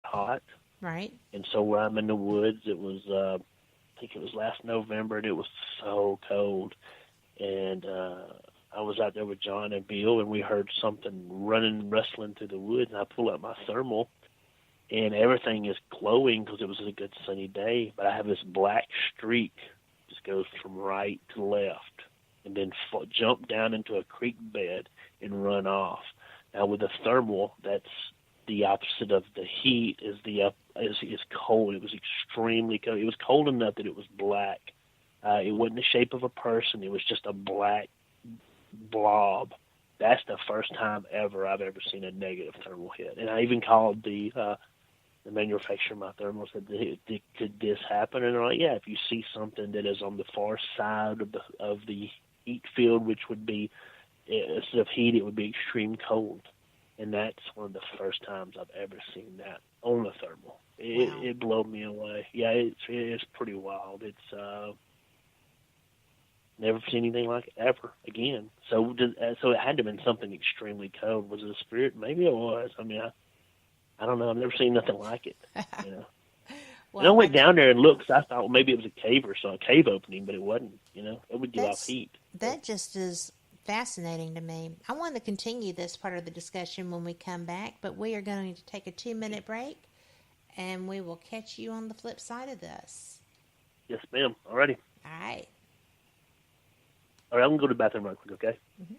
hot. Right. And so where I'm in the woods, it was, I think it was last November, and it was so cold. And I was out there with John and Bill, and we heard something running, rustling through the woods. And I pull out my thermal, and everything is glowing because it was a good sunny day. But I have this black streak, just goes from right to left, and then jump down into a creek bed and run off. Now with the thermal, that's the opposite of the heat. Is cold. It was extremely cold. It was cold enough that it was black. It wasn't the shape of a person. It was just a black blob. That's the first time ever I've ever seen a negative thermal hit. And I even called the manufacturer of my thermal, said, could this happen? And they're like, yeah, if you see something that is on the far side of the heat field, which would be, instead of heat, it would be extreme cold. And that's one of the first times I've ever seen that on a thermal. It blew me away. Yeah, it's pretty wild. It's never seen anything like it ever again. So it had to have been something extremely cold. Was it a spirit? Maybe it was. I mean, I don't know. I've never seen nothing like it. You know. Well, and I went down there and looked. 'Cause I thought, well, maybe it was a cave or so, a cave opening, but it wasn't. You know, it would give off heat. That just is fascinating to me. I want to continue this part of the discussion when we come back, but we are going to take a 2-minute break, and we will catch you on the flip side of this. Yes, ma'am. Alrighty. All right. All right, I'm going to go to the bathroom real quick, okay? Mm-hmm.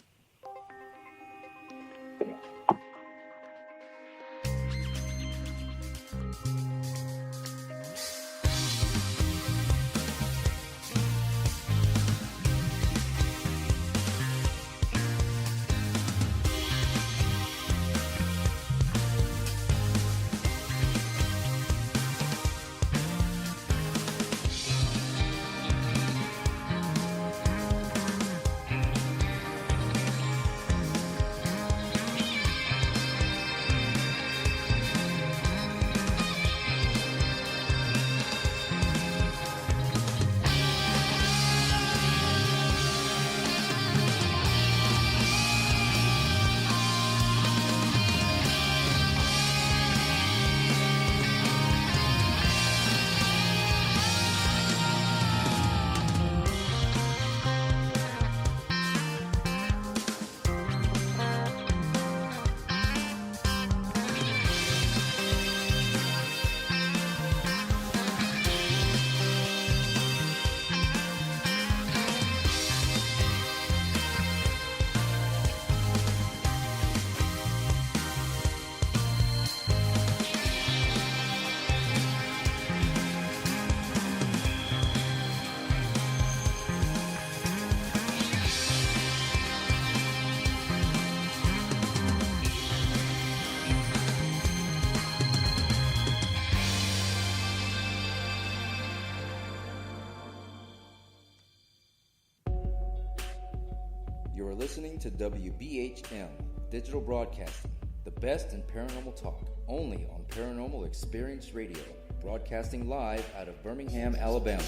You're listening to WBHM Digital Broadcasting, the best in paranormal talk, only on Paranormal Experience Radio, broadcasting live out of Birmingham, Alabama.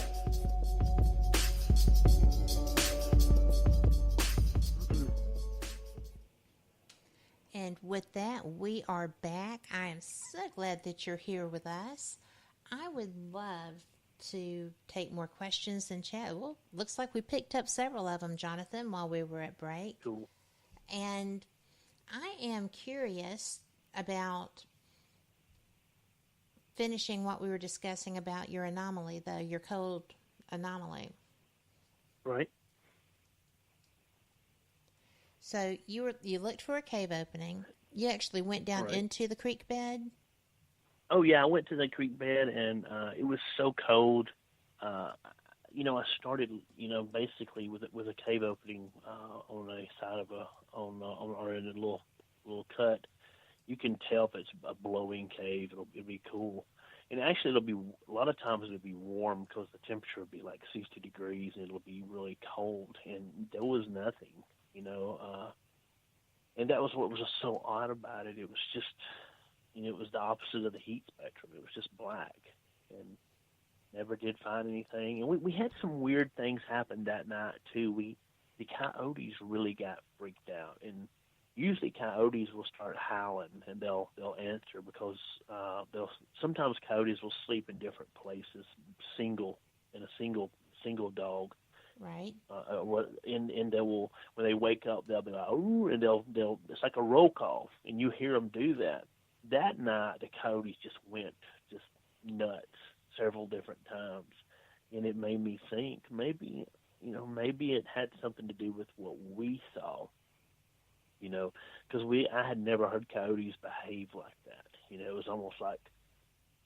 And with that, we are back. I am so glad that you're here with us. I would love to take more questions and chat. Well, looks like we picked up several of them, Jonathan, while we were at break. Cool. And I am curious about finishing what we were discussing about your anomaly, though, your cold anomaly. Right. So you looked for a cave opening. You actually went down into the creek bed? Oh, yeah, I went to the creek bed, and it was so cold. I started, basically with a cave opening on a side of or in a little cut. You can tell if it's a blowing cave. It'll be cool. And actually, it'll be a lot of times it'll be warm because the temperature will be like 60 degrees, and it'll be really cold. And there was nothing, and that was what was just so odd about it. It was just, it was the opposite of the heat spectrum. It was just black, and never did find anything. And we had some weird things happen that night too. The coyotes really got freaked out, and usually coyotes will start howling, and they'll answer because they'll sometimes coyotes will sleep in different places, in a single dog. Right. And they will, when they wake up, they'll be like, oh, and they'll it's like a roll call, and you hear them do that. That night, the coyotes just went just nuts several different times, and it made me think maybe it had something to do with what we saw. Because I had never heard coyotes behave like that. It was almost like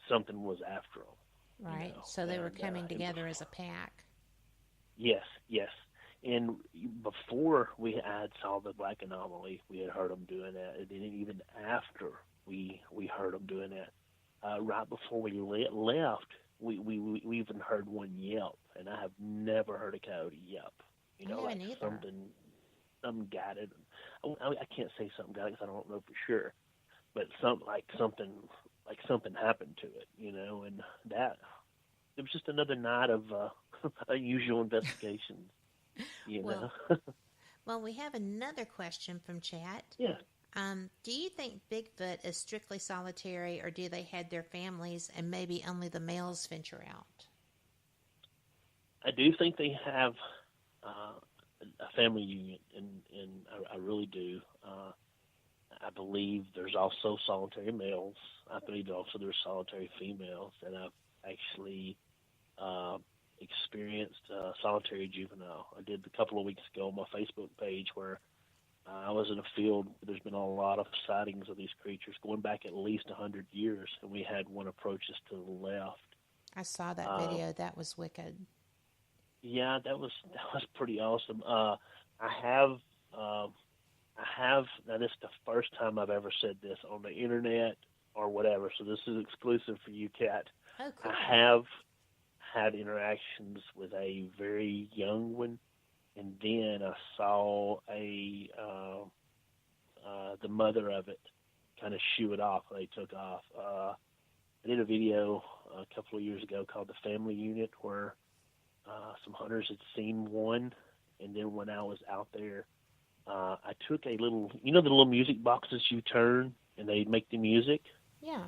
something was after them. Right. So they were coming together as a pack. Yes. And before I had saw the black anomaly, we had heard them doing that. And then even after we heard them doing that, right before we left, we even heard one yelp. And I have never heard a coyote yelp. Like something got it. I can't say something got it because I don't know for sure. But something happened to it, and that it was just another night of unusual investigations, know. Well, we have another question from chat. Yeah. Do you think Bigfoot is strictly solitary, or do they have their families and maybe only the males venture out? I do think they have a family union, and I really do. I believe there's also solitary males. I believe also there's solitary females, and I've actually experienced solitary juvenile. I did a couple of weeks ago on my Facebook page where I was in a field where there's been a lot of sightings of these creatures going back at least 100 years, and we had one approach us to the left. I saw that video. That was wicked. Yeah, that was pretty awesome. I have now this is the first time I've ever said this on the internet or whatever, so this is exclusive for you, Kat. Oh, cool. I have had interactions with a very young one, and then I saw the mother of it kind of shoo it off. They took off. I did a video a couple of years ago called The Family Unit where some hunters had seen one, and then when I was out there, I took a little, the little music boxes you turn and they make the music? Yeah.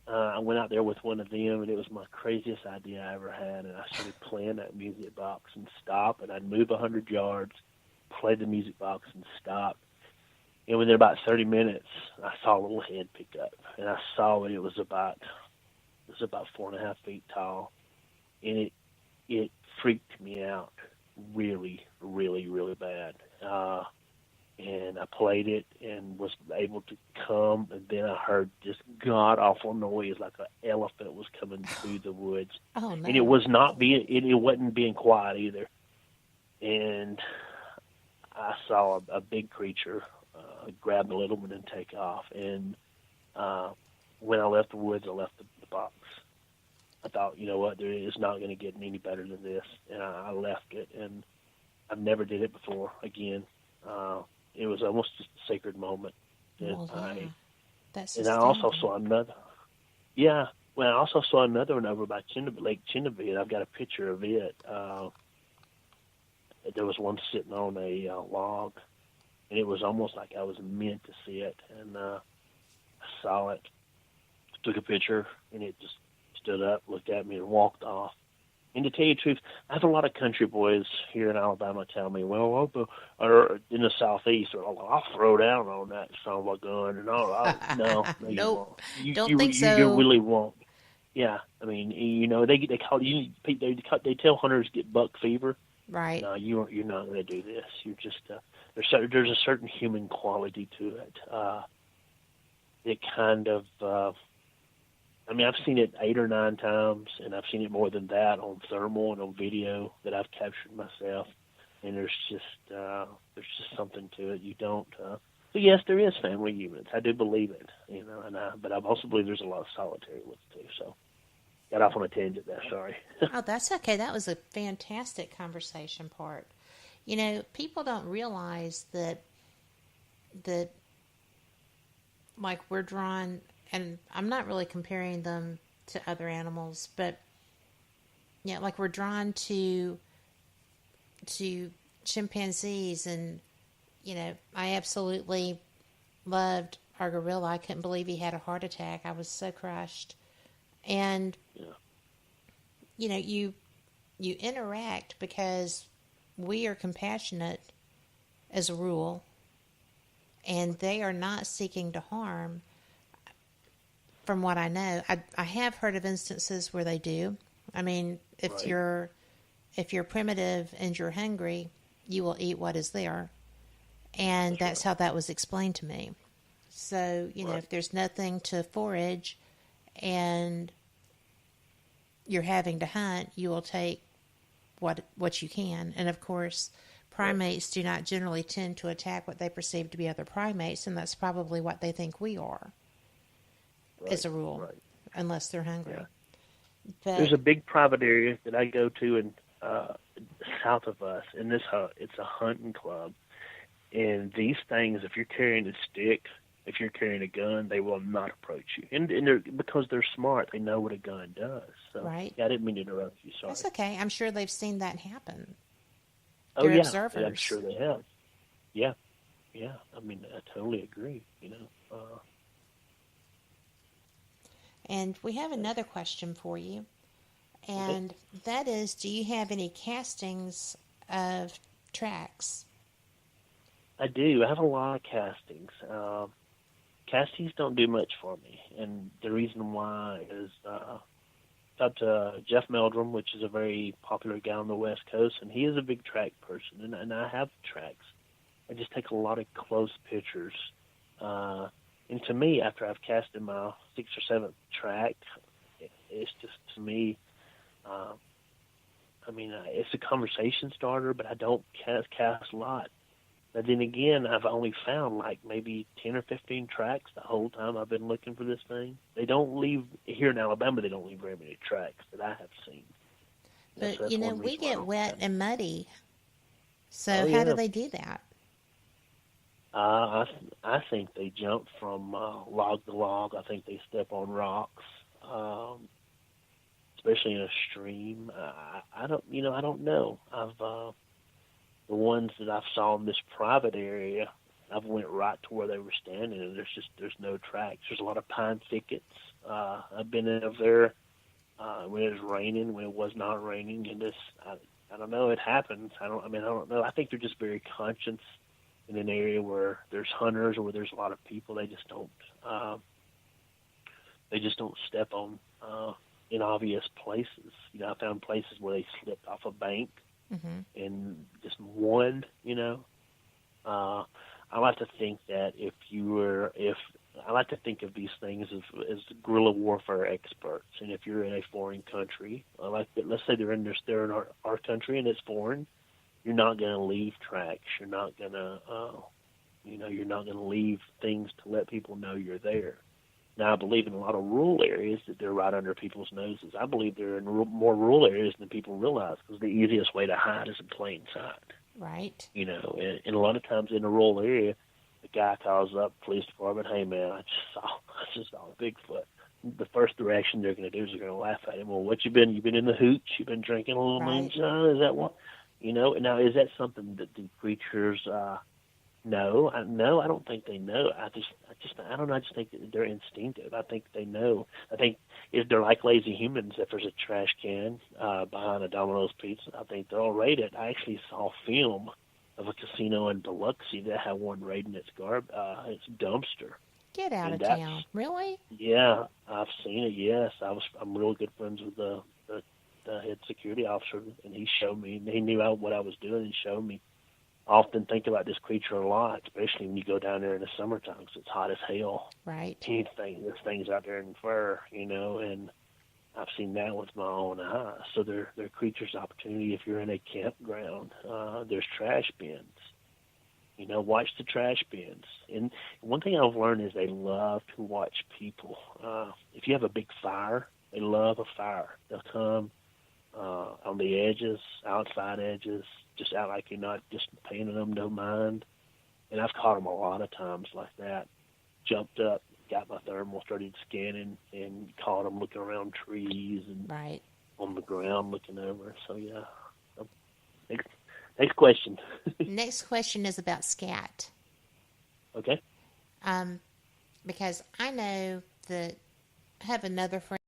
I went out there with one of them, and it was my craziest idea I ever had, and I started playing that music box and stop, and I'd move 100 yards, play the music box and stop. And within about 30 minutes, I saw a little head pick up, and I saw it was about 4.5 feet tall, and it freaked me out really, really, really bad. And I played it and was able to come, and then I heard this god-awful noise like an elephant was coming through the woods. Oh, no. And it wasn't being quiet either. And I saw a big creature grab the little one and take off. And when I left the woods, I left the box. I thought, you know what, it's not going to get any better than this. And I left it, and I've never did it before again. It was almost just a sacred moment. That's and I also saw another. Yeah, well, I also saw another one over by Lake Chinabee. I've got a picture of it. There was one sitting on a log, and it was almost like I was meant to see it. And I saw it, took a picture, and it just stood up, looked at me, and walked off. And to tell you the truth, I have a lot of country boys here in Alabama tell me, well, or in the southeast, I'll throw down on that son of a gun. And no, nope. You Don't won't. think so. You really won't. Yeah, I mean, they call you. They tell hunters get buck fever. Right. No, you're not going to do this. You're just there's a certain human quality to it. It kind of. I've seen it 8 or 9 times, and I've seen it more than that on thermal and on video that I've captured myself. And there's just something to it. You don't. So yes, there is family units. I do believe it. But I also believe there's a lot of solitary ones too. So got off on a tangent there. Sorry. Oh, that's okay. That was a fantastic conversation part. People don't realize that like we're drawn. And I'm not really comparing them to other animals, but like we're drawn to chimpanzees and I absolutely loved our gorilla. I couldn't believe he had a heart attack. I was so crushed. And, Yeah. You interact because we are compassionate as a rule, and they are not seeking to harm. From what I know, I have heard of instances where they do. I mean, if Right. you're primitive and you're hungry, you will eat what is there, and that's right. how that was explained to me. So Right. if there's nothing to forage, and you're having to hunt, you will take what you can. And of course, primates do not generally tend to attack what they perceive to be other primates, and that's probably what they think we are, as a rule, Right. unless they're hungry. Yeah. But There's a big private area that I go to in south of us, and it's a hunting club. And these things, if you're carrying a stick, if you're carrying a gun, they will not approach you. And because they're smart, they know what a gun does. So, right. yeah, I didn't mean to interrupt you. Sorry. That's okay. I'm sure they've seen that happen. Oh, They're yeah. observers. I'm sure they have. Yeah. Yeah. I mean, I totally agree, And we have another question for you. And that is, do you have any castings of tracks? I do. I have a lot of castings. Castings don't do much for me, and the reason why is talked to Jeff Meldrum, which is a very popular guy on the West Coast, and he is a big track person, and I have tracks. I just take a lot of close pictures. And to me, after I've casted my 6th or 7th track, it's just, to me, it's a conversation starter, but I don't cast a lot. But then again, I've only found like maybe 10 or 15 tracks the whole time I've been looking for this thing. They don't leave, here in Alabama, they don't leave very many tracks that I have seen. But, So that's one we reason why I get don't wet cast. and muddy. So Oh, how do yeah. they do that? I think they jump from log to log. I think they step on rocks, especially in a stream. I don't know. The ones that I saw in this private area, I've went right to where they were standing, and there's no tracks. There's a lot of pine thickets. I've been in there when it was raining, when it was not raining, and I don't know. It happens. I don't know. I think they're just very conscious in an area where there's hunters or where there's a lot of people. They just don't step on in obvious places. I found places where they slipped off a bank and just won. I like to think that I like to think of these things as guerrilla warfare experts. And if you're in a foreign country, let's say they're in our country and it's foreign, you're not going to leave tracks. You're not going to, you're not going to leave things to let people know you're there. Now, I believe in a lot of rural areas that they're right under people's noses. I believe they're in more rural areas than people realize, because the easiest way to hide is in plain sight. Right. And a lot of times in a rural area, the guy calls up police department, "Hey man, I just saw a Bigfoot." The first reaction they're going to do is they're going to laugh at him. "Well, what you been? You been in the hooch? You been drinking a little moonshine? Is that what?" Now is that something that the creatures know? No, I don't think they know. I don't know. I just think that they're instinctive. I think they know. I think if they're like lazy humans, if there's a trash can behind a Domino's pizza, I think they'll raid it. I actually saw film of a casino in Biloxi that had one raiding its dumpster. Get out And of town. Really? Yeah, I've seen it. Yes, I'm really good friends with the head security officer, and he showed me. He knew what I was doing and showed me. I often think about this creature a lot, especially when you go down there in the summertime because it's hot as hell. Right. You think this thing's out there in fur, and I've seen that with my own eyes. So they're creatures' opportunity. If you're in a campground, there's trash bins. Watch the trash bins. And one thing I've learned is they love to watch people. If you have a big fire, they love a fire. They'll come on the edges, outside edges, just out like you're not just paying them no mind. And I've caught them a lot of times like that. Jumped up, got my thermal, started scanning, and caught them looking around trees and right on the ground looking over. So yeah, Next question. Next question is about scat. Okay. Because I know that I have another friend